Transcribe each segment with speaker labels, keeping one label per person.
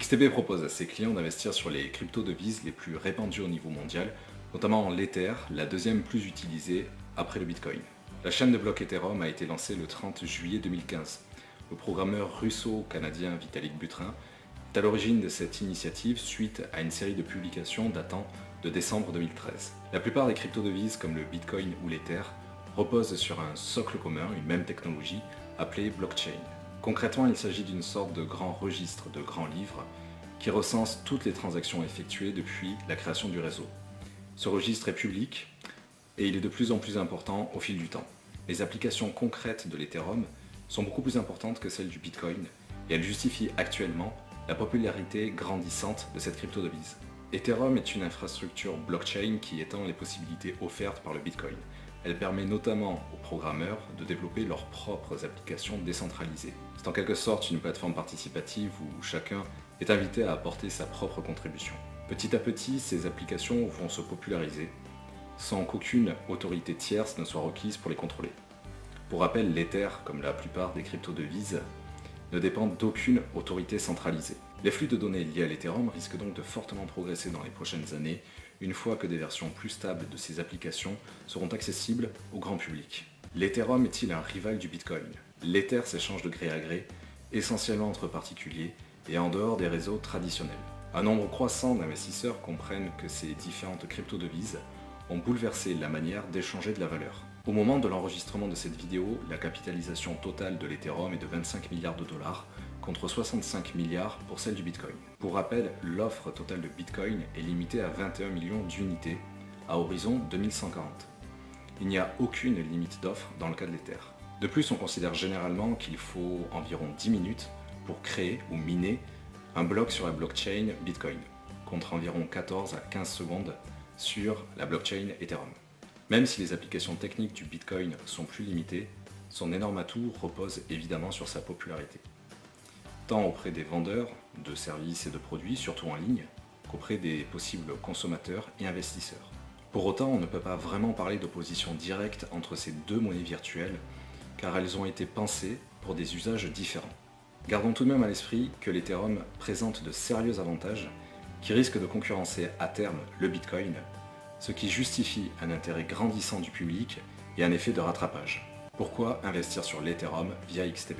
Speaker 1: XTB propose à ses clients d'investir sur les crypto-devises les plus répandues au niveau mondial, notamment l'Ether, la deuxième plus utilisée après le Bitcoin. La chaîne de blocs Ethereum a été lancée le 30 juillet 2015. Le programmeur russo-canadien Vitalik Buterin est à l'origine de cette initiative suite à une série de publications datant de décembre 2013. La plupart des crypto-devises comme le Bitcoin ou l'Ether reposent sur un socle commun, une même technologie, appelée blockchain. Concrètement, il s'agit d'une sorte de grand registre, de grand livre, qui recense toutes les transactions effectuées depuis la création du réseau. Ce registre est public et il est de plus en plus important au fil du temps. Les applications concrètes de l'Ethereum sont beaucoup plus importantes que celles du Bitcoin et elles justifient actuellement la popularité grandissante de cette crypto-devise. Ethereum est une infrastructure blockchain qui étend les possibilités offertes par le Bitcoin. Elle permet notamment aux programmeurs de développer leurs propres applications décentralisées. C'est en quelque sorte une plateforme participative où chacun est invité à apporter sa propre contribution. Petit à petit, ces applications vont se populariser sans qu'aucune autorité tierce ne soit requise pour les contrôler. Pour rappel, l'Ether, comme la plupart des crypto-devises, ne dépendent d'aucune autorité centralisée. Les flux de données liés à l'Ethereum risquent donc de fortement progresser dans les prochaines années, une fois que des versions plus stables de ces applications seront accessibles au grand public. L'Ethereum est-il un rival du Bitcoin? L'Ether s'échange de gré à gré, essentiellement entre particuliers et en dehors des réseaux traditionnels. Un nombre croissant d'investisseurs comprennent que ces différentes crypto-devises ont bouleversé la manière d'échanger de la valeur. Au moment de l'enregistrement de cette vidéo, la capitalisation totale de l'Ethereum est de 25 milliards de dollars, contre 65 milliards pour celle du Bitcoin. Pour rappel, l'offre totale de Bitcoin est limitée à 21 millions d'unités à horizon 2140. Il n'y a aucune limite d'offre dans le cas de l'Ether. De plus, on considère généralement qu'il faut environ 10 minutes pour créer ou miner un bloc sur la blockchain Bitcoin, contre environ 14 à 15 secondes sur la blockchain Ethereum. Même si les applications techniques du Bitcoin sont plus limitées, son énorme atout repose évidemment sur sa popularité, tant auprès des vendeurs de services et de produits, surtout en ligne, qu'auprès des possibles consommateurs et investisseurs. Pour autant, on ne peut pas vraiment parler d'opposition directe entre ces deux monnaies virtuelles, car elles ont été pensées pour des usages différents. Gardons tout de même à l'esprit que l'Ethereum présente de sérieux avantages qui risquent de concurrencer à terme le Bitcoin, ce qui justifie un intérêt grandissant du public et un effet de rattrapage. Pourquoi investir sur l'Ethereum via XTB?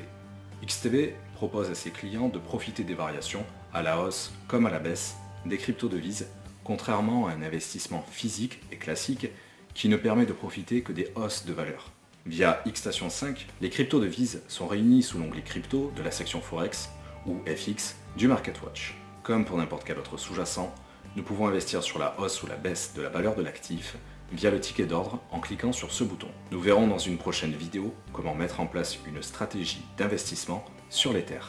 Speaker 1: XTB propose à ses clients de profiter des variations, à la hausse comme à la baisse, des crypto-devises, contrairement à un investissement physique et classique qui ne permet de profiter que des hausses de valeur. Via Xstation 5, les crypto-devises sont réunies sous l'onglet crypto de la section Forex ou FX du MarketWatch. Comme pour n'importe quel autre sous-jacent, nous pouvons investir sur la hausse ou la baisse de la valeur de l'actif via le ticket d'ordre en cliquant sur ce bouton. Nous verrons dans une prochaine vidéo comment mettre en place une stratégie d'investissement sur l'Ether.